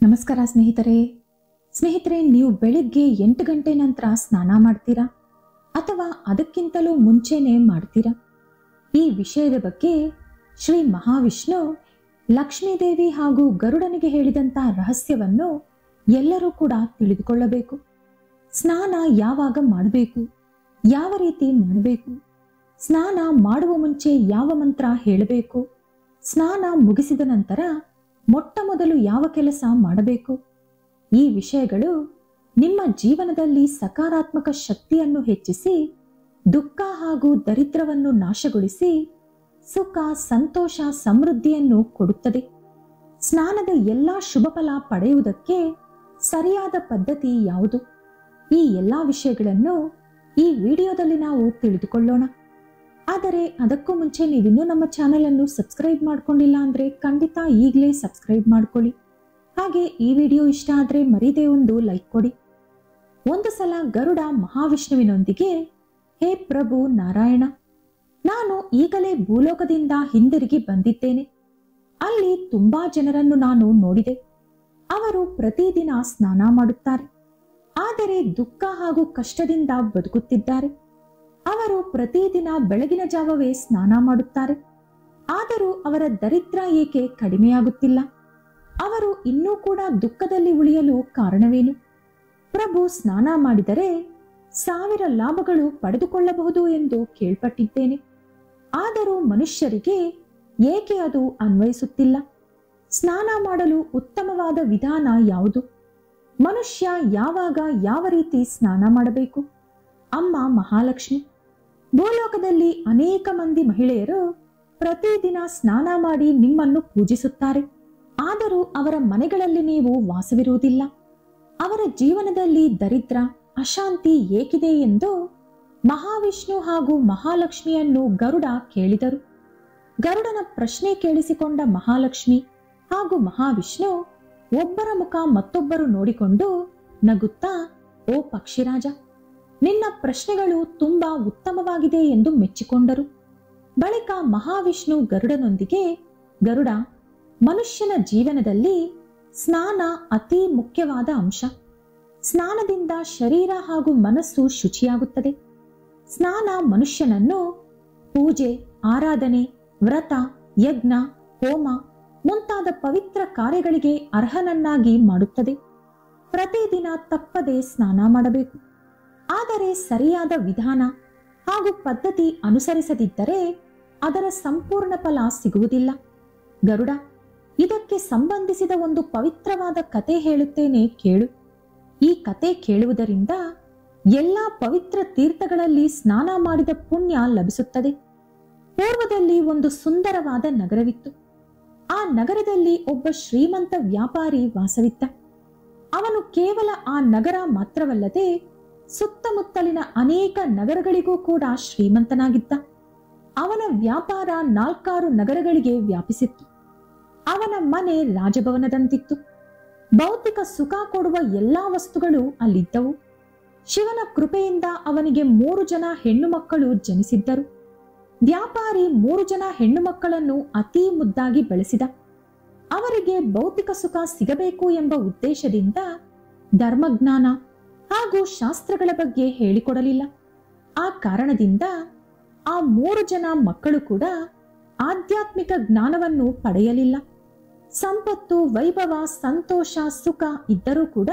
ನಮಸ್ಕಾರ ಸ್ನೇಹಿತರೆ, ನೀವು ಬೆಳಿಗ್ಗೆ 8 ಗಂಟೆ ನಂತರ ಸ್ನಾನ ಮಾಡ್ತೀರಾ ಅಥವಾ ಅದಕ್ಕಿಂತಲೂ ಮುಂಚೆನೇ ಮಾಡ್ತೀರಾ? ಈ ವಿಷಯದ ಬಗ್ಗೆ ಶ್ರೀ ಮಹಾವಿಷ್ಣು ಲಕ್ಷ್ಮೀದೇವಿ ಹಾಗೂ ಗರುಡನಿಗೆ ಹೇಳಿದಂತ ರಹಸ್ಯವನ್ನು ಎಲ್ಲರೂ ಕೂಡ ತಿಳಿದುಕೊಳ್ಳಬೇಕು. ಸ್ನಾನ ಯಾವಾಗ ಮಾಡಬೇಕು, ಯಾವ ರೀತಿ ಮಾಡಬೇಕು, ಸ್ನಾನ ಮಾಡುವ ಮುಂಚೆ ಯಾವ ಮಂತ್ರ ಹೇಳಬೇಕು, ಸ್ನಾನ ಮುಗಿಸಿದ ನಂತರ ಮೊಟ್ಟ ಮೊದಲು ಯಾವ ಕೆಲಸ ಮಾಡಬೇಕು, ಈ ವಿಷಯಗಳು ನಿಮ್ಮ ಜೀವನದಲ್ಲಿ ಸಕಾರಾತ್ಮಕ ಶಕ್ತಿಯನ್ನು ಹೆಚ್ಚಿಸಿ ದುಃಖ ಹಾಗೂ ದರಿದ್ರವನ್ನು ನಾಶಗೊಳಿಸಿ ಸುಖ, ಸಂತೋಷ, ಸಮೃದ್ಧಿಯನ್ನು ಕೊಡುತ್ತದೆ. ಸ್ನಾನದ ಎಲ್ಲ ಶುಭ ಫಲ ಪಡೆಯುವುದಕ್ಕೆ ಸರಿಯಾದ ಪದ್ಧತಿ ಯಾವುದು? ಈ ಎಲ್ಲ ವಿಷಯಗಳನ್ನು ಈ ವಿಡಿಯೋದಲ್ಲಿ ನಾವು ತಿಳಿದುಕೊಳ್ಳೋಣ. ಆದರೆ ಅದಕ್ಕೂ ಮುಂಚೆ ನೀವಿನ್ನೂ ನಮ್ಮ ಚಾನೆಲ್ ಅನ್ನು ಸಬ್ಸ್ಕ್ರೈಬ್ ಮಾಡ್ಕೊಂಡಿಲ್ಲ ಅಂದ್ರೆ ಖಂಡಿತ ಈಗಲೇ ಸಬ್ಸ್ಕ್ರೈಬ್ ಮಾಡ್ಕೊಳ್ಳಿ. ಹಾಗೆ ಈ ವಿಡಿಯೋ ಇಷ್ಟ ಆದ್ರೆ ಮರೀದೇ ಒಂದು ಲೈಕ್ ಕೊಡಿ. ಒಂದು ಸಲ ಗರುಡ ಮಹಾವಿಷ್ಣುವಿನೊಂದಿಗೆ, ಹೇ ಪ್ರಭು ನಾರಾಯಣ, ನಾನು ಈಗಲೇ ಭೂಲೋಕದಿಂದ ಹಿಂದಿರುಗಿ ಬಂದಿದ್ದೇನೆ. ಅಲ್ಲಿ ತುಂಬಾ ಜನರನ್ನು ನಾನು ನೋಡಿದೆ. ಅವರು ಪ್ರತಿದಿನ ಸ್ನಾನ ಮಾಡುತ್ತಾರೆ, ಆದರೆ ದುಃಖ ಹಾಗೂ ಕಷ್ಟದಿಂದ ಬದುಕುತ್ತಿದ್ದಾರೆ. ಅವರು ಪ್ರತಿದಿನ ಬೆಳಗಿನ ಜಾವವೇ ಸ್ನಾನ ಮಾಡುತ್ತಾರೆ, ಆದರೂ ಅವರ ದರಿದ್ರ ಏಕೆ ಕಡಿಮೆಯಾಗುತ್ತಿಲ್ಲ? ಅವರು ಇನ್ನೂ ಕೂಡ ದುಃಖದಲ್ಲಿ ಉಳಿಯಲು ಕಾರಣವೇನು? ಪ್ರಭು, ಸ್ನಾನ ಮಾಡಿದರೆ 1000 ಲಾಭಗಳು ಪಡೆದುಕೊಳ್ಳಬಹುದು ಎಂದು ಕೇಳ್ಪಟ್ಟಿದ್ದೇನೆ, ಆದರೂ ಮನುಷ್ಯರಿಗೆ ಏಕೆ ಅದು ಅನ್ವಯಿಸುತ್ತಿಲ್ಲ? ಸ್ನಾನ ಮಾಡಲು ಉತ್ತಮವಾದ ವಿಧಾನ ಯಾವುದು? ಮನುಷ್ಯ ಯಾವಾಗ ಯಾವ ರೀತಿ ಸ್ನಾನ ಮಾಡಬೇಕು? ಅಮ್ಮ ಮಹಾಲಕ್ಷ್ಮಿ, ಭೂಲೋಕದಲ್ಲಿ ಅನೇಕ ಮಂದಿ ಮಹಿಳೆಯರು ಪ್ರತಿದಿನ ಸ್ನಾನ ಮಾಡಿ ನಿಮ್ಮನ್ನು ಪೂಜಿಸುತ್ತಾರೆ, ಆದರೂ ಅವರ ಮನೆಗಳಲ್ಲಿ ನೀವು ವಾಸವಿರುವುದಿಲ್ಲ. ಅವರ ಜೀವನದಲ್ಲಿ ದರಿದ್ರ, ಅಶಾಂತಿ ಏಕಿದೆ ಎಂದು ಮಹಾವಿಷ್ಣು ಹಾಗೂ ಮಹಾಲಕ್ಷ್ಮಿಯನ್ನು ಗರುಡ ಕೇಳಿದರು. ಗರುಡನ ಪ್ರಶ್ನೆ ಕೇಳಿಸಿಕೊಂಡ ಮಹಾಲಕ್ಷ್ಮಿ ಹಾಗೂ ಮಹಾವಿಷ್ಣು ಒಬ್ಬರ ಮುಖ ಮತ್ತೊಬ್ಬರು ನೋಡಿಕೊಂಡು ನಗುತ್ತಾ, ಓ ಪಕ್ಷಿರಾಜ, ನಿನ್ನ ಪ್ರಶ್ನೆಗಳು ತುಂಬಾ ಉತ್ತಮವಾಗಿದೆ ಎಂದು ಮೆಚ್ಚಿಕೊಂಡರು. ಬಳಿಕ ಮಹಾವಿಷ್ಣು ಗರುಡನೊಂದಿಗೆ, ಗರುಡ, ಮನುಷ್ಯನ ಜೀವನದಲ್ಲಿ ಸ್ನಾನ ಅತಿ ಮುಖ್ಯವಾದ ಅಂಶ. ಸ್ನಾನದಿಂದ ಶರೀರ ಹಾಗೂ ಮನಸ್ಸು ಶುಚಿಯಾಗುತ್ತದೆ. ಸ್ನಾನ ಮನುಷ್ಯನನ್ನು ಪೂಜೆ, ಆರಾಧನೆ, ವ್ರತ, ಯಜ್ಞ, ಹೋಮ ಮುಂತಾದ ಪವಿತ್ರ ಕಾರ್ಯಗಳಿಗೆ ಅರ್ಹನನ್ನಾಗಿ ಮಾಡುತ್ತದೆ. ಪ್ರತಿದಿನ ತಪ್ಪದೆ ಸ್ನಾನ ಮಾಡಬೇಕು, ಆದರೆ ಸರಿಯಾದ ವಿಧಾನ ಹಾಗೂ ಪದ್ಧತಿ ಅನುಸರಿಸದಿದ್ದರೆ ಅದರ ಸಂಪೂರ್ಣ ಫಲ ಸಿಗುವುದಿಲ್ಲ. ಗರುಡ, ಇದಕ್ಕೆ ಸಂಬಂಧಿಸಿದ ಒಂದು ಪವಿತ್ರವಾದ ಕತೆ ಹೇಳುತ್ತೇನೆ, ಕೇಳು. ಈ ಕತೆ ಕೇಳುವುದರಿಂದ ಎಲ್ಲಾ ಪವಿತ್ರ ತೀರ್ಥಗಳಲ್ಲಿ ಸ್ನಾನ ಮಾಡಿದ ಪುಣ್ಯ ಲಭಿಸುತ್ತದೆ. ಪೂರ್ವದಲ್ಲಿ ಒಂದು ಸುಂದರವಾದ ನಗರವಿತ್ತು. ಆ ನಗರದಲ್ಲಿ ಒಬ್ಬ ಶ್ರೀಮಂತ ವ್ಯಾಪಾರಿ ವಾಸವಿದ್ದ. ಅವನು ಕೇವಲ ಆ ನಗರ ಮಾತ್ರವಲ್ಲದೆ ಸುತ್ತಮುತ್ತಲಿನ ಅನೇಕ ನಗರಗಳಿಗೂ ಕೂಡ ಶ್ರೀಮಂತನಾಗಿದ್ದ. ಅವನ ವ್ಯಾಪಾರ 4-6 ನಗರಗಳಿಗೆ ವ್ಯಾಪಿಸಿತ್ತು. ಅವನ ಮನೆ ರಾಜಭವನದಂತಿತ್ತು. ಭೌತಿಕ ಸುಖ ಕೊಡುವ ಎಲ್ಲಾ ವಸ್ತುಗಳು ಅಲ್ಲಿದ್ದವು. ಶಿವನ ಕೃಪೆಯಿಂದ ಅವನಿಗೆ 3 ಜನ ಹೆಣ್ಣು ಮಕ್ಕಳು ಜನಿಸಿದ್ದರು. ವ್ಯಾಪಾರಿ 3 ಜನ ಹೆಣ್ಣು ಮಕ್ಕಳನ್ನು ಅತೀ ಮುದ್ದಾಗಿ ಬೆಳೆಸಿದ. ಅವರಿಗೆ ಭೌತಿಕ ಸುಖ ಸಿಗಬೇಕು ಎಂಬ ಉದ್ದೇಶದಿಂದ ಧರ್ಮಜ್ಞಾನ ಹಾಗೂ ಶಾಸ್ತ್ರಗಳ ಬಗ್ಗೆ ಹೇಳಿಕೊಡಲಿಲ್ಲ. ಆ ಕಾರಣದಿಂದ ಆ 3 ಜನ ಮಕ್ಕಳು ಕೂಡ ಆಧ್ಯಾತ್ಮಿಕ ಜ್ಞಾನವನ್ನು ಪಡೆಯಲಿಲ್ಲ. ಸಂಪತ್ತು, ವೈಭವ, ಸಂತೋಷ, ಸುಖ ಇದ್ದರೂ ಕೂಡ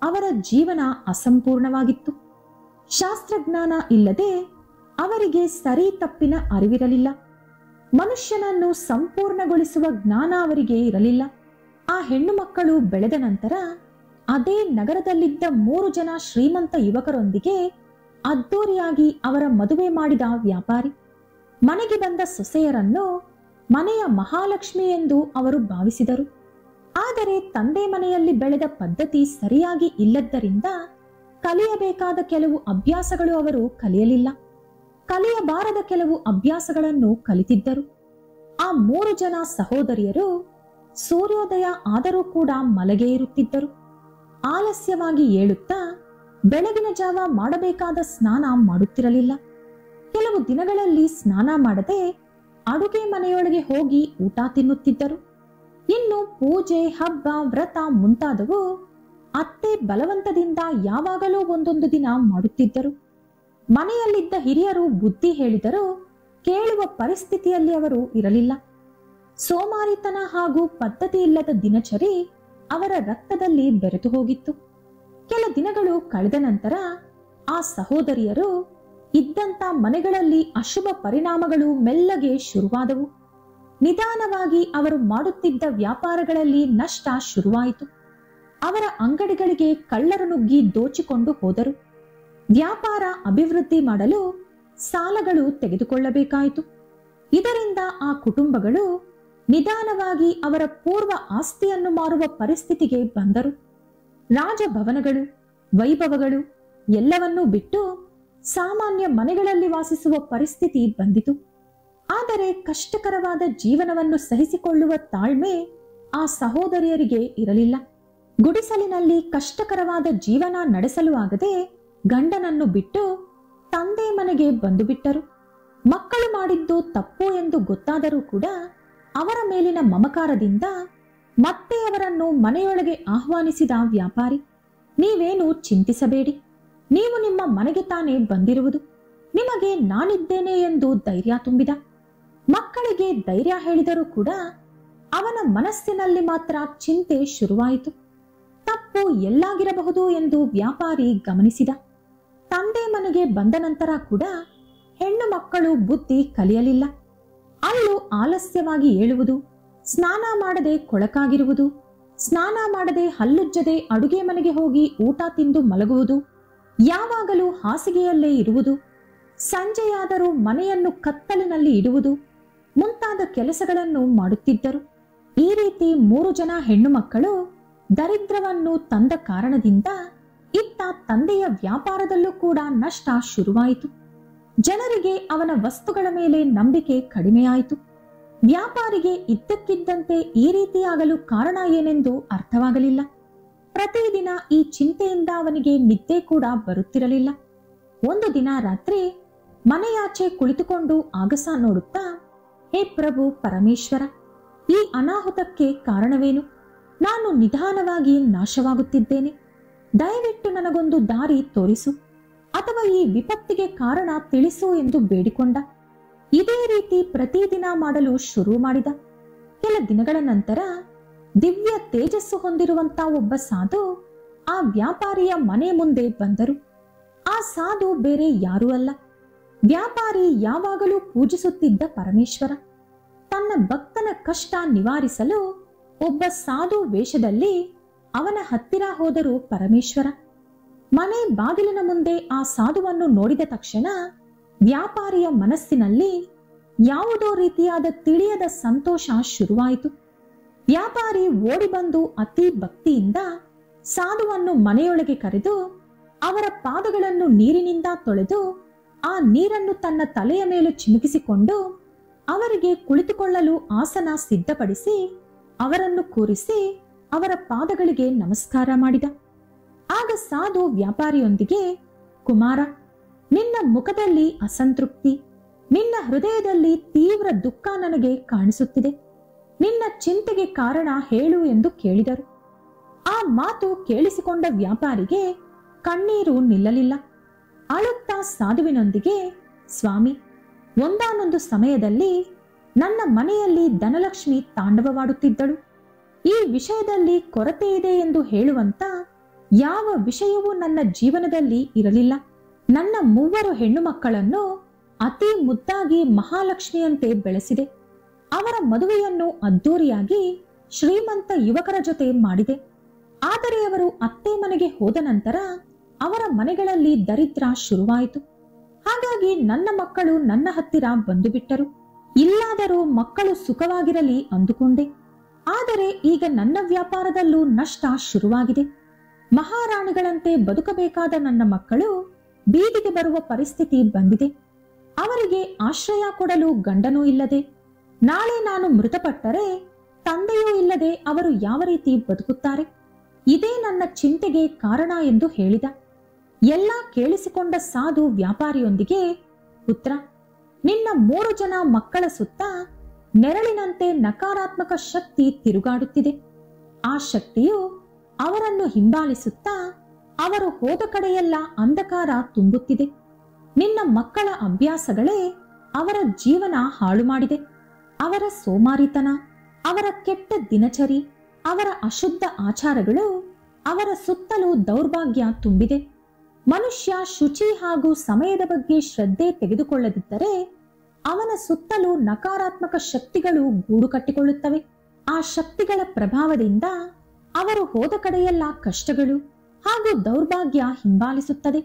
ಅವರ ಜೀವನ ಅಸಂಪೂರ್ಣವಾಗಿತ್ತು. ಶಾಸ್ತ್ರಜ್ಞಾನ ಇಲ್ಲದೆ ಅವರಿಗೆ ಸರಿ ತಪ್ಪಿನ ಅರಿವಿರಲಿಲ್ಲ. ಮನುಷ್ಯನನ್ನು ಸಂಪೂರ್ಣಗೊಳಿಸುವ ಜ್ಞಾನ ಅವರಿಗೆ ಇರಲಿಲ್ಲ. ಆ ಹೆಣ್ಣು ಮಕ್ಕಳು ಬೆಳೆದ ನಂತರ ಅದೇ ನಗರದಲ್ಲಿದ್ದ 3 ಜನ ಶ್ರೀಮಂತ ಯುವಕರೊಂದಿಗೆ ಅದ್ದೂರಿಯಾಗಿ ಅವರ ಮದುವೆ ಮಾಡಿದ ವ್ಯಾಪಾರಿ. ಮನೆಗೆ ಬಂದ ಸೊಸೆಯರನ್ನು ಮನೆಯ ಮಹಾಲಕ್ಷ್ಮಿ ಎಂದು ಅವರು ಭಾವಿಸಿದರು. ಆದರೆ ತಂದೆ ಮನೆಯಲ್ಲಿ ಬೆಳೆದ ಪದ್ಧತಿ ಸರಿಯಾಗಿ ಇಲ್ಲದ್ದರಿಂದ ಕಲಿಯಬೇಕಾದ ಕೆಲವು ಅಭ್ಯಾಸಗಳು ಅವರು ಕಲಿಯಲಿಲ್ಲ. ಕಲಿಯಬಾರದ ಕೆಲವು ಅಭ್ಯಾಸಗಳನ್ನು ಕಲಿತಿದ್ದರು. ಆ 3 ಜನ ಸಹೋದರಿಯರು ಸೂರ್ಯೋದಯ ಆದರೂ ಕೂಡ ಮಲಗೇ ಇರುತ್ತಿದ್ದರು. ಆಲಸ್ಯವಾಗಿ ಏಳುತ್ತಾ ಬೆಳಗಿನ ಜಾವ ಮಾಡಬೇಕಾದ ಸ್ನಾನ ಮಾಡುತ್ತಿರಲಿಲ್ಲ. ಕೆಲವು ದಿನಗಳಲ್ಲಿ ಸ್ನಾನ ಮಾಡದೆ ಅಡುಗೆ ಮನೆಯೊಳಗೆ ಹೋಗಿ ಊಟ ತಿನ್ನುತ್ತಿದ್ದರು. ಇನ್ನು ಪೂಜೆ, ಹಬ್ಬ, ವ್ರತ ಮುಂತಾದವು ಅತ್ತೆ ಬಲವಂತದಿಂದ ಯಾವಾಗಲೂ ಒಂದೊಂದು ದಿನ ಮಾಡುತ್ತಿದ್ದರು. ಮನೆಯಲ್ಲಿದ್ದ ಹಿರಿಯರು ಬುದ್ಧಿ ಹೇಳಿದರೂ ಕೇಳುವ ಪರಿಸ್ಥಿತಿಯಲ್ಲಿ ಅವರು ಇರಲಿಲ್ಲ. ಸೋಮಾರಿತನ ಹಾಗೂ ಪದ್ಧತಿ ಇಲ್ಲದ ದಿನಚರಿ ಅವರ ರಕ್ತದಲ್ಲಿ ಬೆರೆತು ಹೋಗಿತ್ತು. ಕೆಲ ದಿನಗಳು ಕಳೆದ ನಂತರ ಆ ಸಹೋದರಿಯರು ಇದ್ದಂತ ಮನೆಗಳಲ್ಲಿ ಅಶುಭ ಪರಿಣಾಮಗಳು ಮೆಲ್ಲಗೆ ಶುರುವಾದವು. ನಿಧಾನವಾಗಿ ಅವರು ಮಾಡುತ್ತಿದ್ದ ವ್ಯಾಪಾರಗಳಲ್ಲಿ ನಷ್ಟ ಶುರುವಾಯಿತು. ಅವರ ಅಂಗಡಿಗಳಿಗೆ ಕಳ್ಳರು ನುಗ್ಗಿ ದೋಚಿಕೊಂಡು ಹೋದರು. ವ್ಯಾಪಾರ ಅಭಿವೃದ್ಧಿ ಮಾಡಲು ಸಾಲಗಳು ತೆಗೆದುಕೊಳ್ಳಬೇಕಾಯಿತು. ಇದರಿಂದ ಆ ಕುಟುಂಬಗಳು ನಿಧಾನವಾಗಿ ಅವರ ಪೂರ್ವ ಆಸ್ತಿಯನ್ನು ಮಾರುವ ಪರಿಸ್ಥಿತಿಗೆ ಬಂದರು. ರಾಜಭವನಗಳು, ವೈಭವಗಳು ಎಲ್ಲವನ್ನೂ ಬಿಟ್ಟು ಸಾಮಾನ್ಯ ಮನೆಗಳಲ್ಲಿ ವಾಸಿಸುವ ಪರಿಸ್ಥಿತಿ ಬಂದಿತು. ಆದರೆ ಕಷ್ಟಕರವಾದ ಜೀವನವನ್ನು ಸಹಿಸಿಕೊಳ್ಳುವ ತಾಳ್ಮೆ ಆ ಸಹೋದರಿಯರಿಗೆ ಇರಲಿಲ್ಲ. ಗುಡಿಸಲಿನಲ್ಲಿ ಕಷ್ಟಕರವಾದ ಜೀವನ ನಡೆಸಲು ಆಗದೆ ಗಂಡನನ್ನು ಬಿಟ್ಟು ತಂದೆ ಮನೆಗೆ ಬಂದು ಬಿಟ್ಟರು. ಮಕ್ಕಳು ಮಾಡಿದ್ದು ತಪ್ಪು ಎಂದು ಗೊತ್ತಾದರೂ ಕೂಡ ಅವರ ಮೇಲಿನ ಮಮಕಾರದಿಂದ ಮತ್ತೆ ಅವರನ್ನು ಮನೆಯೊಳಗೆ ಆಹ್ವಾನಿಸಿದ ವ್ಯಾಪಾರಿ, ನೀವೇನು ಚಿಂತಿಸಬೇಡಿ, ನೀವು ನಿಮ್ಮ ಮನೆಗೆ ತಾನೇ ಬಂದಿರುವುದು, ನಿಮಗೆ ನಾನಿದ್ದೇನೆ ಎಂದು ಧೈರ್ಯ ತುಂಬಿದ. ಮಕ್ಕಳಿಗೆ ಧೈರ್ಯ ಹೇಳಿದರೂ ಕೂಡ ಅವನ ಮನಸ್ಸಿನಲ್ಲಿ ಮಾತ್ರ ಚಿಂತೆ ಶುರುವಾಯಿತು. ತಪ್ಪು ಎಲ್ಲಾಗಿರಬಹುದು ಎಂದು ವ್ಯಾಪಾರಿ ಗಮನಿಸಿದ. ತಂದೆ ಮನೆಗೆ ಬಂದ ನಂತರ ಕೂಡ ಹೆಣ್ಣು ಮಕ್ಕಳು ಬುದ್ಧಿ ಕಲಿಯಲಿಲ್ಲ. ಅಲ್ಲೂ ಆಲಸ್ಯವಾಗಿ ಏಳುವುದು, ಸ್ನಾನ ಮಾಡದೆ ಕೊಳಕಾಗಿರುವುದು, ಸ್ನಾನ ಮಾಡದೆ ಹಲ್ಲುಜ್ಜದೆ ಅಡುಗೆ ಮನೆಗೆ ಹೋಗಿ ಊಟ ತಿಂದು ಮಲಗುವುದು, ಯಾವಾಗಲೂ ಹಾಸಿಗೆಯಲ್ಲೇ ಇರುವುದು, ಸಂಜೆಯಾದರೂ ಮನೆಯನ್ನು ಕತ್ತಲಿನಲ್ಲಿ ಇಡುವುದು ಮುಂತಾದ ಕೆಲಸಗಳನ್ನು ಮಾಡುತ್ತಿದ್ದರು. ಈ ರೀತಿ 3 ಜನ ಹೆಣ್ಣು ಮಕ್ಕಳು ದರಿದ್ರವನ್ನು ತಂದ ಕಾರಣದಿಂದ ಇತ್ತ ತಂದೆಯ ವ್ಯಾಪಾರದಲ್ಲೂ ಕೂಡ ನಷ್ಟ ಶುರುವಾಯಿತು. ಜನರಿಗೆ ಅವನ ವಸ್ತುಗಳ ಮೇಲೆ ನಂಬಿಕೆ ಕಡಿಮೆಯಾಯಿತು. ವ್ಯಾಪಾರಿಗೆ ಇದ್ದಕ್ಕಿದ್ದಂತೆ ಈ ರೀತಿಯಾಗಲು ಕಾರಣ ಏನೆಂದು ಅರ್ಥವಾಗಲಿಲ್ಲ. ಪ್ರತಿದಿನ ಈ ಚಿಂತೆಯಿಂದ ಅವನಿಗೆ ನಿದ್ದೆ ಕೂಡ ಬರುತ್ತಿರಲಿಲ್ಲ. ಒಂದು ದಿನ ರಾತ್ರಿ ಮನೆಯಾಚೆ ಕುಳಿತುಕೊಂಡು ಆಗಸ ನೋಡುತ್ತಾ, ಹೇ ಪ್ರಭು ಪರಮೇಶ್ವರ, ಈ ಅನಾಹುತಕ್ಕೆ ಕಾರಣವೇನು? ನಾನು ನಿಧಾನವಾಗಿ ನಾಶವಾಗುತ್ತಿದ್ದೇನೆ, ದಯವಿಟ್ಟು ನನಗೊಂದು ದಾರಿ ತೋರಿಸು, ಅಥವಾ ಈ ವಿಪತ್ತಿಗೆ ಕಾರಣ ತಿಳಿಸು ಎಂದು ಬೇಡಿಕೊಂಡ. ಇದೇ ರೀತಿ ಪ್ರತಿದಿನ ಮಾಡಲು ಶುರು ಮಾಡಿದ. ಕೆಲ ದಿನಗಳ ನಂತರ ದಿವ್ಯ ತೇಜಸ್ಸು ಹೊಂದಿರುವಂತ ಒಬ್ಬ ಸಾಧು ಆ ವ್ಯಾಪಾರಿಯ ಮನೆ ಮುಂದೆ ಬಂದರು. ಆ ಸಾಧು ಬೇರೆ ಯಾರೂ ಅಲ್ಲ, ವ್ಯಾಪಾರಿ ಯಾವಾಗಲೂ ಪೂಜಿಸುತ್ತಿದ್ದ ಪರಮೇಶ್ವರ. ತನ್ನ ಭಕ್ತನ ಕಷ್ಟ ನಿವಾರಿಸಲು ಒಬ್ಬ ಸಾಧು ವೇಷದಲ್ಲಿ ಅವನ ಹತ್ತಿರ ಹೋದರು ಪರಮೇಶ್ವರ. ಮನೆ ಬಾಗಿಲಿನ ಮುಂದೆ ಆ ಸಾಧುವನ್ನು ನೋಡಿದ ತಕ್ಷಣ ವ್ಯಾಪಾರಿಯ ಮನಸ್ಸಿನಲ್ಲಿ ಯಾವುದೋ ರೀತಿಯಾದ ತಿಳಿಯದ ಸಂತೋಷ ಶುರುವಾಯಿತು. ವ್ಯಾಪಾರಿ ಓಡಿ ಬಂದು ಅತಿ ಭಕ್ತಿಯಿಂದ ಸಾಧುವನ್ನು ಮನೆಯೊಳಗೆ ಕರೆದು ಅವರ ಪಾದಗಳನ್ನು ನೀರಿನಿಂದ ತೊಳೆದು ಆ ನೀರನ್ನು ತನ್ನ ತಲೆಯ ಮೇಲೆ ಚಿಮುಕಿಸಿಕೊಂಡು ಅವರಿಗೆ ಕುಳಿತುಕೊಳ್ಳಲು ಆಸನ ಸಿದ್ಧಪಡಿಸಿ ಅವರನ್ನು ಕೂರಿಸಿ ಅವರ ಪಾದಗಳಿಗೆ ನಮಸ್ಕಾರ ಮಾಡಿದ. ಆಗ ಸಾಧು ವ್ಯಾಪಾರಿಯೊಂದಿಗೆ, ಕುಮಾರ, ನಿನ್ನ ಮುಖದಲ್ಲಿ ಅಸಂತೃಪ್ತಿ, ನಿನ್ನ ಹೃದಯದಲ್ಲಿ ತೀವ್ರ ದುಃಖ ನನಗೆ ಕಾಣಿಸುತ್ತಿದೆ. ನಿನ್ನ ಚಿಂತೆಗೆ ಕಾರಣ ಹೇಳು ಎಂದು ಕೇಳಿದರು. ಆ ಮಾತು ಕೇಳಿಸಿಕೊಂಡ ವ್ಯಾಪಾರಿಗೆ ಕಣ್ಣೀರು ನಿಲ್ಲಲಿಲ್ಲ. ಅಳುತ್ತಾ ಸಾಧುವಿನೊಂದಿಗೆ, ಸ್ವಾಮಿ, ಒಂದಾನೊಂದು ಸಮಯದಲ್ಲಿ ನನ್ನ ಮನೆಯಲ್ಲಿ ಧನಲಕ್ಷ್ಮಿ ತಾಂಡವವಾಡುತ್ತಿದ್ದಳು. ಈ ವಿಷಯದಲ್ಲಿ ಕೊರತೆ ಇದೆ ಎಂದು ಹೇಳುವಂತ ಯಾವ ವಿಷಯವೂ ನನ್ನ ಜೀವನದಲ್ಲಿ ಇರಲಿಲ್ಲ. ನನ್ನ 3 ಹೆಣ್ಣು ಮಕ್ಕಳನ್ನು ಅತಿ ಮುದ್ದಾಗಿ ಮಹಾಲಕ್ಷ್ಮಿಯಂತೆ ಬೆಳೆಸಿದೆ. ಅವರ ಮದುವೆಯನ್ನು ಅದ್ದೂರಿಯಾಗಿ ಶ್ರೀಮಂತ ಯುವಕರ ಜೊತೆ ಮಾಡಿದೆ. ಆದರೆ ಅವರು ಅತ್ತೆ ಮನೆಗೆ ಹೋದ ನಂತರ ಅವರ ಮನೆಗಳಲ್ಲಿ ದರಿದ್ರ ಶುರುವಾಯಿತು. ಹಾಗಾಗಿ ನನ್ನ ಮಕ್ಕಳು ನನ್ನ ಹತ್ತಿರ ಬಂದು ಬಿಟ್ಟರು. ಇಲ್ಲಾದರೂ ಮಕ್ಕಳು ಸುಖವಾಗಿರಲಿ ಅಂದುಕೊಂಡೆ. ಆದರೆ ಈಗ ನನ್ನ ವ್ಯಾಪಾರದಲ್ಲೂ ನಷ್ಟ ಶುರುವಾಗಿದೆ. ಮಹಾರಾಣಿಗಳಂತೆ ಬದುಕಬೇಕಾದ ನನ್ನ ಮಕ್ಕಳು ಬೀದಿಗೆ ಬರುವ ಪರಿಸ್ಥಿತಿ ಬಂದಿದೆ. ಅವರಿಗೆ ಆಶ್ರಯ ಕೊಡಲು ಗಂಡನೂ ಇಲ್ಲದೆ, ನಾಳೆ ನಾನು ಮೃತಪಟ್ಟರೆ ತಂದೆಯೂ ಇಲ್ಲದೆ ಅವರು ಯಾವ ರೀತಿ ಬದುಕುತ್ತಾರೆ? ಇದೇ ನನ್ನ ಚಿಂತೆಗೆ ಕಾರಣ ಎಂದು ಹೇಳಿದ. ಎಲ್ಲ ಕೇಳಿಸಿಕೊಂಡ ಸಾಧು ವ್ಯಾಪಾರಿಯೊಂದಿಗೆ, ಪುತ್ರ, ನಿನ್ನ 3 ಜನ ಮಕ್ಕಳ ಸುತ್ತ ನೆರಳಿನಂತೆ ನಕಾರಾತ್ಮಕ ಶಕ್ತಿ ತಿರುಗಾಡುತ್ತಿದೆ. ಆ ಶಕ್ತಿಯು ಅವರನ್ನು ಹಿಂಬಾಲಿಸುತ್ತಾ ಅವರು ಹೋದ ಕಡೆಯೆಲ್ಲ ಅಂಧಕಾರ ತುಂಬುತ್ತಿದೆ. ನಿನ್ನ ಮಕ್ಕಳ ಅಭ್ಯಾಸಗಳೇ ಅವರ ಜೀವನ ಹಾಳು ಮಾಡಿದೆ. ಅವರ ಸೋಮಾರಿತನ, ಅವರ ಕೆಟ್ಟ ದಿನಚರಿ, ಅವರ ಅಶುದ್ಧ ಆಚಾರಗಳು ಅವರ ಸುತ್ತಲೂ ದೌರ್ಭಾಗ್ಯ ತುಂಬಿದೆ. ಮನುಷ್ಯ ಶುಚಿ ಹಾಗೂ ಸಮಯದ ಬಗ್ಗೆ ಶ್ರದ್ಧೆ ತೆಗೆದುಕೊಳ್ಳದಿದ್ದರೆ ಅವನ ಸುತ್ತಲೂ ನಕಾರಾತ್ಮಕ ಶಕ್ತಿಗಳು ಗೂಡು ಕಟ್ಟಿಕೊಳ್ಳುತ್ತವೆ. ಆ ಶಕ್ತಿಗಳ ಪ್ರಭಾವದಿಂದ ಅವರು ಹೋದ ಕಡೆಯೆಲ್ಲ ಕಷ್ಟಗಳು ಹಾಗೂ ದೌರ್ಭಾಗ್ಯ ಹಿಂಬಾಲಿಸುತ್ತದೆ.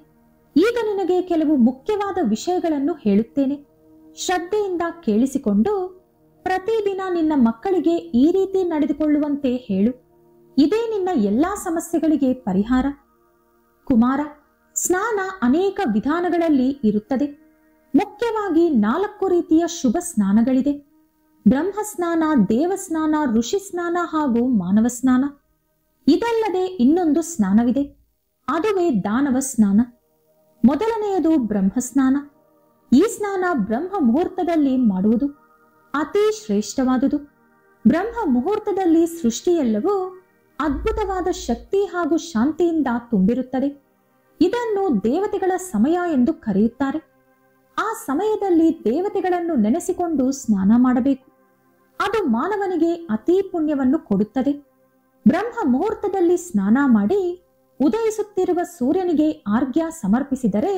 ಈಗ ನಿನಗೆ ಕೆಲವು ಮುಖ್ಯವಾದ ವಿಷಯಗಳನ್ನು ಹೇಳುತ್ತೇನೆ. ಶ್ರದ್ಧೆಯಿಂದ ಕೇಳಿಸಿಕೊಂಡು ಪ್ರತಿದಿನ ನಿನ್ನ ಮಕ್ಕಳಿಗೆ ಈ ರೀತಿ ನಡೆದುಕೊಳ್ಳುವಂತೆ ಹೇಳು. ಇದೇ ನಿನ್ನ ಎಲ್ಲಾ ಸಮಸ್ಯೆಗಳಿಗೆ ಪರಿಹಾರ. ಕುಮಾರ, ಸ್ನಾನ ಅನೇಕ ವಿಧಾನಗಳಲ್ಲಿ ಇರುತ್ತದೆ. ಮುಖ್ಯವಾಗಿ 4 ರೀತಿಯ ಶುಭ ಸ್ನಾನಗಳಿದೆ. ಬ್ರಹ್ಮ ಸ್ನಾನ, ದೇವ ಸ್ನಾನ, ಋಷಿ ಸ್ನಾನ ಹಾಗೂ ಮಾನವ ಸ್ನಾನ. ಇದಲ್ಲದೆ ಇನ್ನೊಂದು ಸ್ನಾನವಿದೆ, ಅದುವೇ ದಾನವ ಸ್ನಾನ. ಮೊದಲನೆಯದು ಬ್ರಹ್ಮ ಸ್ನಾನ. ಈ ಸ್ನಾನ ಬ್ರಹ್ಮ ಮುಹೂರ್ತದಲ್ಲಿ ಮಾಡುವುದು ಅತಿ ಶ್ರೇಷ್ಠವಾದುದು. ಬ್ರಹ್ಮ ಮುಹೂರ್ತದಲ್ಲಿ ಸೃಷ್ಟಿಯೆಲ್ಲವೂ ಅದ್ಭುತವಾದ ಶಕ್ತಿ ಹಾಗೂ ಶಾಂತಿಯಿಂದ ತುಂಬಿರುತ್ತದೆ. ಇದನ್ನು ದೇವತೆಗಳ ಸಮಯ ಎಂದು ಕರೆಯುತ್ತಾರೆ. ಆ ಸಮಯದಲ್ಲಿ ದೇವತೆಗಳನ್ನು ನೆನೆಸಿಕೊಂಡು ಸ್ನಾನ ಮಾಡಬೇಕು. ಅದು ಮಾನವನಿಗೆ ಅತಿ ಪುಣ್ಯವನ್ನು ಕೊಡುತ್ತದೆ. ಬ್ರಹ್ಮ ಮುಹೂರ್ತದಲ್ಲಿ ಸ್ನಾನ ಮಾಡಿ ಉದಯಿಸುತ್ತಿರುವ ಸೂರ್ಯನಿಗೆ ಆರ್ಘ್ಯ ಸಮರ್ಪಿಸಿದರೆ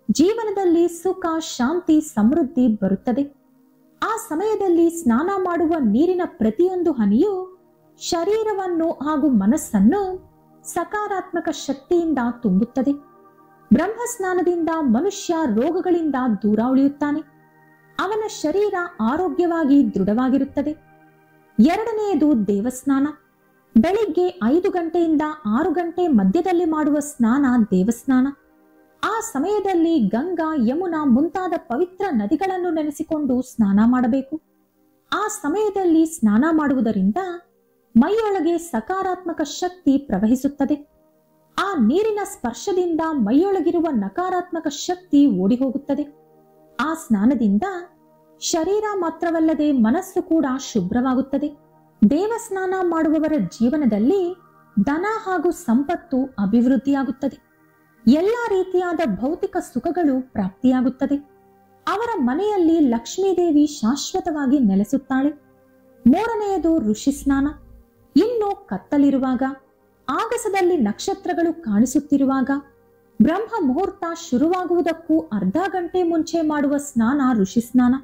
ಜೀವನದಲ್ಲಿ ಸುಖ, ಶಾಂತಿ, ಸಮೃದ್ಧಿ ಬರುತ್ತದೆ. ಆ ಸಮಯದಲ್ಲಿ ಸ್ನಾನ ಮಾಡುವ ನೀರಿನ ಪ್ರತಿಯೊಂದು ಹನಿಯು ಶರೀರವನ್ನು ಹಾಗೂ ಮನಸ್ಸನ್ನು ಸಕಾರಾತ್ಮಕ ಶಕ್ತಿಯಿಂದ ತುಂಬುತ್ತದೆ. ಬ್ರಹ್ಮ ಸ್ನಾನದಿಂದ ಮನುಷ್ಯ ರೋಗಗಳಿಂದ ದೂರ ಉಳಿಯುತ್ತಾನೆ. ಅವನ ಶರೀರ ಆರೋಗ್ಯವಾಗಿ ದೃಢವಾಗಿರುತ್ತದೆ. ಎರಡನೆಯದು ದೇವಸ್ನಾನ. ಬೆಳಿಗ್ಗೆ 5 ಗಂಟೆಯಿಂದ 6 ಗಂಟೆ ಮಧ್ಯದಲ್ಲಿ ಮಾಡುವ ಸ್ನಾನ ದೇವಸ್ನಾನ. ಆ ಸಮಯದಲ್ಲಿ ಗಂಗಾ, ಯಮುನಾ ಮುಂತಾದ ಪವಿತ್ರ ನದಿಗಳನ್ನು ನೆನೆಸಿಕೊಂಡು ಸ್ನಾನ ಮಾಡಬೇಕು. ಆ ಸಮಯದಲ್ಲಿ ಸ್ನಾನ ಮಾಡುವುದರಿಂದ ಮೈಯೊಳಗೆ ಸಕಾರಾತ್ಮಕ ಶಕ್ತಿ ಪ್ರವಹಿಸುತ್ತದೆ. ಆ ನೀರಿನ ಸ್ಪರ್ಶದಿಂದ ಮೈಯೊಳಗಿರುವ ನಕಾರಾತ್ಮಕ ಶಕ್ತಿ ಓಡಿ ಹೋಗುತ್ತದೆ. ಆ ಸ್ನಾನದಿಂದ ಶರೀರ ಮಾತ್ರವಲ್ಲದೆ ಮನಸ್ಸು ಕೂಡ ಶುಭ್ರವಾಗುತ್ತದೆ. ದೇವಸ್ನಾನ ಮಾಡುವವರ ಜೀವನದಲ್ಲಿ ಧನ ಹಾಗೂ ಸಂಪತ್ತು ಅಭಿವೃದ್ಧಿಯಾಗುತ್ತದೆ. ಎಲ್ಲ ರೀತಿಯಾದ ಭೌತಿಕ ಸುಖಗಳು ಪ್ರಾಪ್ತಿಯಾಗುತ್ತದೆ. ಅವರ ಮನೆಯಲ್ಲಿ ಲಕ್ಷ್ಮೀದೇವಿ ಶಾಶ್ವತವಾಗಿ ನೆಲೆಸುತ್ತಾಳೆ. ಮೂರನೆಯದು ಋಷಿ ಸ್ನಾನ. ಇನ್ನು ಕತ್ತಲಿರುವಾಗ, ಆಗಸದಲ್ಲಿ ನಕ್ಷತ್ರಗಳು ಕಾಣಿಸುತ್ತಿರುವಾಗ, ಬ್ರಹ್ಮ ಮುಹೂರ್ತ ಶುರುವಾಗುವುದಕ್ಕೂ ಅರ್ಧ ಗಂಟೆ ಮುಂಚೆ ಮಾಡುವ ಸ್ನಾನ ಋಷಿ ಸ್ನಾನ.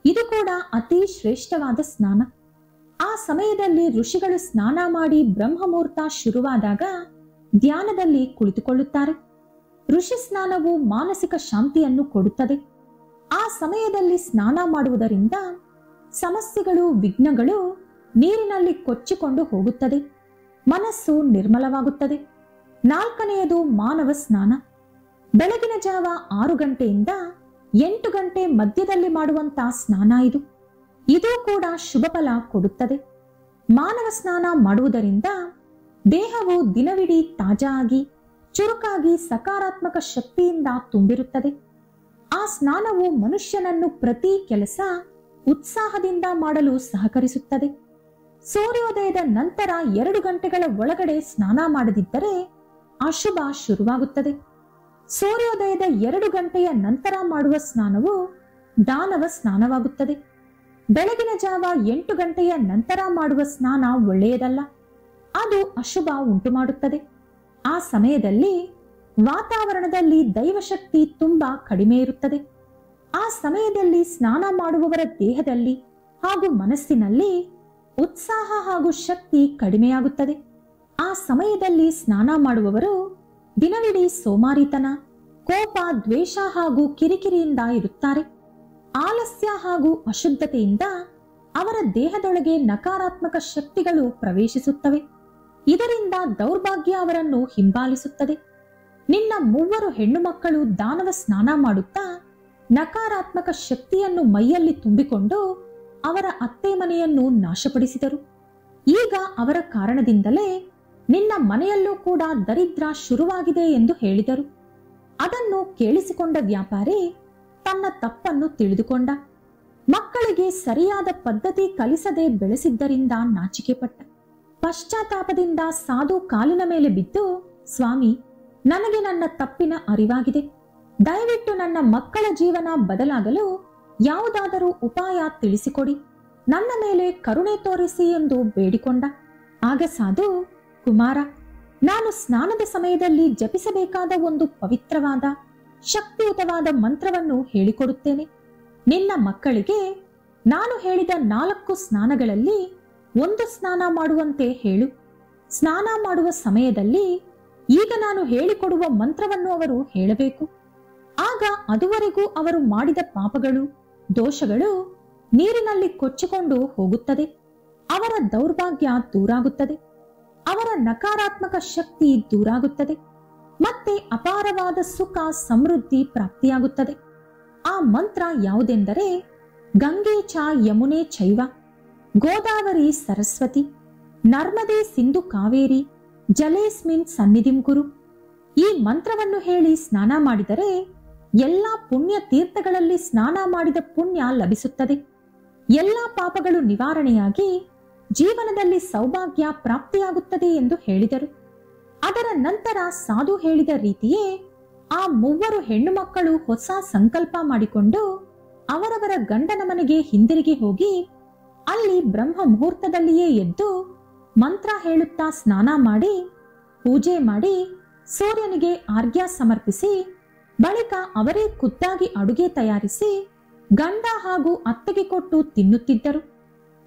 ಇದು ಕೂಡ ಅತಿ ಶ್ರೇಷ್ಠವಾದ ಸ್ನಾನ. ಆ ಸಮಯದಲ್ಲಿ ಋಷಿಗಳು ಸ್ನಾನ ಮಾಡಿ ಬ್ರಹ್ಮ ಮುಹೂರ್ತ ಶುರುವಾದಾಗ ಧ್ಯಾನದಲ್ಲಿ ಕುಳಿತುಕೊಳ್ಳುತ್ತಾರೆ. ಋಷಿ ಸ್ನಾನವು ಮಾನಸಿಕ ಶಾಂತಿಯನ್ನು ಕೊಡುತ್ತದೆ. ಆ ಸಮಯದಲ್ಲಿ ಸ್ನಾನ ಮಾಡುವುದರಿಂದ ಸಮಸ್ಯೆಗಳು, ವಿಘ್ನಗಳು ನೀರಿನಲ್ಲಿ ಕೊಚ್ಚಿಕೊಂಡು ಹೋಗುತ್ತದೆ. ಮನಸ್ಸು ನಿರ್ಮಲವಾಗುತ್ತದೆ. ನಾಲ್ಕನೆಯದು ಮಾನವ ಸ್ನಾನ. ಬೆಳಗಿನ ಜಾವ 6 ಗಂಟೆಯಿಂದ 8 ಗಂಟೆ ಮಧ್ಯದಲ್ಲಿ ಮಾಡುವಂತಹ ಸ್ನಾನ ಇದು. ಇದು ಕೂಡ ಶುಭ ಫಲ ಕೊಡುತ್ತದೆ. ಮಾನವ ಸ್ನಾನ ಮಾಡುವುದರಿಂದ ದೇಹವು ದಿನವಿಡೀ ತಾಜಾ ಆಗಿ, ಚುರುಕಾಗಿ, ಸಕಾರಾತ್ಮಕ ಶಕ್ತಿಯಿಂದ ತುಂಬಿರುತ್ತದೆ. ಆ ಸ್ನಾನವು ಮನುಷ್ಯನನ್ನು ಪ್ರತಿ ಕೆಲಸ ಉತ್ಸಾಹದಿಂದ ಮಾಡಲು ಸಹಕರಿಸುತ್ತದೆ. ಸೂರ್ಯೋದಯದ ನಂತರ 2 ಗಂಟೆಗಳ ಒಳಗಡೆ ಸ್ನಾನ ಮಾಡದಿದ್ದರೆ ಅಶುಭ ಶುರುವಾಗುತ್ತದೆ. ಸೂರ್ಯೋದಯದ 2 ಗಂಟೆಯ ನಂತರ ಮಾಡುವ ಸ್ನಾನವು ದಾನವ ಸ್ನಾನವಾಗುತ್ತದೆ. ಬೆಳಗಿನ ಜಾವ 8 ಗಂಟೆಯ ನಂತರ ಮಾಡುವ ಸ್ನಾನ ಒಳ್ಳೆಯದಲ್ಲ. ಅದು ಅಶುಭ ಉಂಟು ಮಾಡುತ್ತದೆ. ಆ ಸಮಯದಲ್ಲಿ ವಾತಾವರಣದಲ್ಲಿ ದೈವಶಕ್ತಿ ತುಂಬಾ ಕಡಿಮೆ ಇರುತ್ತದೆ. ಆ ಸಮಯದಲ್ಲಿ ಸ್ನಾನ ಮಾಡುವವರ ದೇಹದಲ್ಲಿ ಹಾಗೂ ಮನಸ್ಸಿನಲ್ಲಿ ಉತ್ಸಾಹ ಹಾಗೂ ಶಕ್ತಿ ಕಡಿಮೆಯಾಗುತ್ತದೆ. ಆ ಸಮಯದಲ್ಲಿ ಸ್ನಾನ ಮಾಡುವವರು ದಿನವಿಡೀ ಸೋಮಾರಿತನ, ಕೋಪ, ದ್ವೇಷ ಹಾಗೂ ಕಿರಿಕಿರಿಯಿಂದ ಇರುತ್ತಾರೆ. ಆಲಸ್ಯ ಹಾಗೂ ಅಶುದ್ಧತೆಯಿಂದ ಅವರ ದೇಹದೊಳಗೆ ನಕಾರಾತ್ಮಕ ಶಕ್ತಿಗಳು ಪ್ರವೇಶಿಸುತ್ತವೆ. ಇದರಿಂದ ದೌರ್ಭಾಗ್ಯ ಅವರನ್ನು ಹಿಂಬಾಲಿಸುತ್ತದೆ. ನಿನ್ನ 3 ಹೆಣ್ಣು ಮಕ್ಕಳು ದಾನವ ಸ್ನಾನ ಮಾಡುತ್ತಾ ನಕಾರಾತ್ಮಕ ಶಕ್ತಿಯನ್ನು ಮೈಯಲ್ಲಿ ತುಂಬಿಕೊಂಡು ಅವರ ಅತ್ತೆ ಮನೆಯನ್ನು ನಾಶಪಡಿಸಿದರು. ಈಗ ಅವರ ಕಾರಣದಿಂದಲೇ ನಿನ್ನ ಮನೆಯಲ್ಲೂ ಕೂಡ ದರಿದ್ರ ಶುರುವಾಗಿದೆ ಎಂದು ಹೇಳಿದರು. ಅದನ್ನು ಕೇಳಿಸಿಕೊಂಡ ವ್ಯಾಪಾರಿ ತನ್ನ ತಪ್ಪನ್ನು ತಿಳಿದುಕೊಂಡ. ಮಕ್ಕಳಿಗೆ ಸರಿಯಾದ ಪದ್ಧತಿ ಕಲಿಸದೆ ಬೆಳೆಸಿದ್ದರಿಂದ ನಾಚಿಕೆ ಪಟ್ಟ. ಪಶ್ಚಾತ್ತಾಪದಿಂದ ಸಾಧು ಕಾಲಿನ ಮೇಲೆ ಬಿದ್ದು, ಸ್ವಾಮಿ, ನನಗೆ ನನ್ನ ತಪ್ಪಿನ ಅರಿವಾಗಿದೆ. ದಯವಿಟ್ಟು ನನ್ನ ಮಕ್ಕಳ ಜೀವನ ಬದಲಾಗಲು ಯಾವುದಾದರೂ ಉಪಾಯ ತಿಳಿಸಿಕೊಡಿ. ನನ್ನ ಮೇಲೆ ಕರುಣೆ ತೋರಿಸಿ ಎಂದು ಬೇಡಿಕೊಂಡ. ಆಗ ಸಾಧು, ಕುಮಾರ, ನಾನು ಸ್ನಾನದ ಸಮಯದಲ್ಲಿ ಜಪಿಸಬೇಕಾದ ಒಂದು ಪವಿತ್ರವಾದ ಶಕ್ತಿಯುತವಾದ ಮಂತ್ರವನ್ನು ಹೇಳಿಕೊಡುತ್ತೇನೆ. ನಿನ್ನ ಮಕ್ಕಳಿಗೆ ನಾನು ಹೇಳಿದ 4 ಸ್ನಾನಗಳಲ್ಲಿ ಒಂದು ಸ್ನಾನ ಮಾಡುವಂತೆ ಹೇಳು. ಸ್ನಾನ ಮಾಡುವ ಸಮಯದಲ್ಲಿ ಈಗ ನಾನು ಹೇಳಿಕೊಡುವ ಮಂತ್ರವನ್ನು ಅವರು ಹೇಳಬೇಕು. ಆಗ ಅದುವರೆಗೂ ಅವರು ಮಾಡಿದ ಪಾಪಗಳು, ದೋಷಗಳು ನೀರಿನಲ್ಲಿ ಕೊಚ್ಚಿಕೊಂಡು ಹೋಗುತ್ತದೆ. ಅವರ ದೌರ್ಭಾಗ್ಯ ದೂರಾಗುತ್ತದೆ. ಅವರ ನಕಾರಾತ್ಮಕ ಶಕ್ತಿ ದೂರಾಗುತ್ತದೆ. ಮತ್ತೆ ಅಪಾರವಾದ ಸುಖ ಸಮೃದ್ಧಿ ಪ್ರಾಪ್ತಿಯಾಗುತ್ತದೆ. ಆ ಮಂತ್ರ ಯಾವುದೆಂದರೆ, ಗಂಗೆ ಚ ಯಮುನೆ ಚೈವ ಗೋದಾವರಿ ಸರಸ್ವತಿ ನರ್ಮದೆ ಸಿಂಧು ಕಾವೇರಿ ಜಲೇಸ್ಮಿನ್ ಸನ್ನಿಧಿಂ ಕುರು. ಈ ಮಂತ್ರವನ್ನು ಹೇಳಿ ಸ್ನಾನ ಮಾಡಿದರೆ ಎಲ್ಲಾ ಪುಣ್ಯ ತೀರ್ಥಗಳಲ್ಲಿ ಸ್ನಾನ ಮಾಡಿದ ಪುಣ್ಯ ಲಭಿಸುತ್ತದೆ. ಎಲ್ಲಾ ಪಾಪಗಳು ನಿವಾರಣೆಯಾಗಿ ಜೀವನದಲ್ಲಿ ಸೌಭಾಗ್ಯ ಪ್ರಾಪ್ತಿಯಾಗುತ್ತದೆ ಎಂದು ಹೇಳಿದರು. ಅದರ ನಂತರ ಸಾಧು ಹೇಳಿದ ರೀತಿಯೇ ಆ 3 ಹೆಣ್ಣು ಮಕ್ಕಳು ಹೊಸ ಸಂಕಲ್ಪ ಮಾಡಿಕೊಂಡು ಅವರವರ ಗಂಡನ ಮನೆಗೆ ಹಿಂದಿರುಗಿ ಹೋಗಿ ಅಲ್ಲಿ ಬ್ರಹ್ಮ ಮುಹೂರ್ತದಲ್ಲಿಯೇ ಎದ್ದು ಮಂತ್ರ ಹೇಳುತ್ತಾ ಸ್ನಾನ ಮಾಡಿ, ಪೂಜೆ ಮಾಡಿ, ಸೂರ್ಯನಿಗೆ ಆರ್ಘ್ಯ ಸಮರ್ಪಿಸಿ, ಬಳಿಕ ಅವರೇ ಖುದ್ದಾಗಿ ಅಡುಗೆ ತಯಾರಿಸಿ ಗಂಡ ಹಾಗೂ ಅತ್ತೆಗೆ ಕೊಟ್ಟು ತಿನ್ನುತ್ತಿದ್ದರು.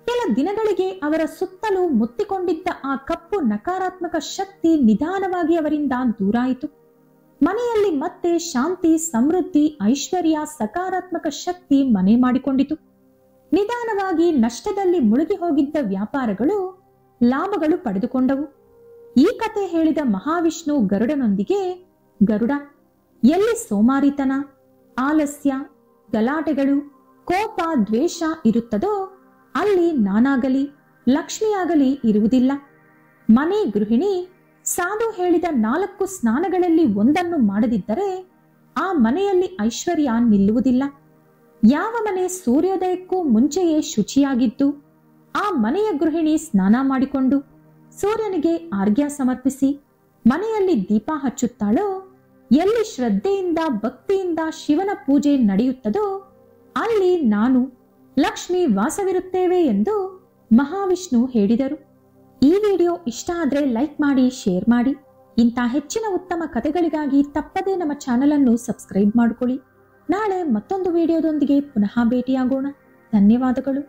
ಕೆಲ ದಿನಗಳಿಗೆ ಅವರ ಸುತ್ತಲೂ ಮುತ್ತಿಕೊಂಡಿದ್ದ ಆ ಕಪ್ಪು ನಕಾರಾತ್ಮಕ ಶಕ್ತಿ ನಿಧಾನವಾಗಿ ಅವರಿಂದ ದೂರಾಯಿತು. ಮನೆಯಲ್ಲಿ ಮತ್ತೆ ಶಾಂತಿ, ಸಮೃದ್ಧಿ, ಐಶ್ವರ್ಯ, ಸಕಾರಾತ್ಮಕ ಶಕ್ತಿ ಮನೆ ಮಾಡಿಕೊಂಡಿತು. ನಿಧಾನವಾಗಿ ನಷ್ಟದಲ್ಲಿ ಮುಳುಗಿ ಹೋಗಿದ್ದ ವ್ಯಾಪಾರಗಳು ಲಾಭಗಳು ಪಡೆದುಕೊಂಡವು. ಈ ಕತೆ ಹೇಳಿದ ಮಹಾವಿಷ್ಣು ಗರುಡನೊಂದಿಗೆ, ಗರುಡ, ಎಲ್ಲಿ ಸೋಮಾರಿತನ, ಆಲಸ್ಯ, ಗಲಾಟೆಗಳು, ಕೋಪ, ದ್ವೇಷ ಇರುತ್ತದೋ ಅಲ್ಲಿ ನಾನಾಗಲಿ ಲಕ್ಷ್ಮಿಯಾಗಲಿ ಇರುವುದಿಲ್ಲ. ಮನೆ ಗೃಹಿಣಿ ಸಾಧು ಹೇಳಿದ 4 ಸ್ನಾನಗಳಲ್ಲಿ ಒಂದನ್ನು ಮಾಡದಿದ್ದರೆ ಆ ಮನೆಯಲ್ಲಿ ಐಶ್ವರ್ಯ ನಿಲ್ಲುವುದಿಲ್ಲ. ಯಾವ ಮನೆ ಸೂರ್ಯೋದಯಕ್ಕೂ ಮುಂಚೆಯೇ ಶುಚಿಯಾಗಿದ್ದು ಆ ಮನೆಯ ಗೃಹಿಣಿ ಸ್ನಾನ ಮಾಡಿಕೊಂಡು ಸೂರ್ಯನಿಗೆ ಆರ್ಘ್ಯ ಸಮರ್ಪಿಸಿ ಮನೆಯಲ್ಲಿ ದೀಪ ಹಚ್ಚುತ್ತಾಳೋ, ಎಲ್ಲಿ ಶ್ರದ್ಧೆಯಿಂದ ಭಕ್ತಿಯಿಂದ ಶಿವನ ಪೂಜೆ ನಡೆಯುತ್ತದೋ ಅಲ್ಲಿ ನಾನು ಲಕ್ಷ್ಮಿ ವಾಸವಿರುತ್ತೇವೆ ಎಂದು ಮಹಾವಿಷ್ಣು ಹೇಳಿದರು. ಈ ವಿಡಿಯೋ ಇಷ್ಟ ಆದರೆ ಲೈಕ್ ಮಾಡಿ, ಶೇರ್ ಮಾಡಿ. ಇಂಥ ಹೆಚ್ಚಿನ ಉತ್ತಮ ಕಥೆಗಳಿಗಾಗಿ ತಪ್ಪದೇ ನಮ್ಮ ಚಾನೆಲ್ ಅನ್ನು ಸಬ್ಸ್ಕ್ರೈಬ್ ಮಾಡಿಕೊಳ್ಳಿ. ನಾಳೆ ಮತ್ತೊಂದು ವಿಡಿಯೋದೊಂದಿಗೆ ಪುನಃ ಭೇಟಿಯಾಗೋಣ. ಧನ್ಯವಾದಗಳು.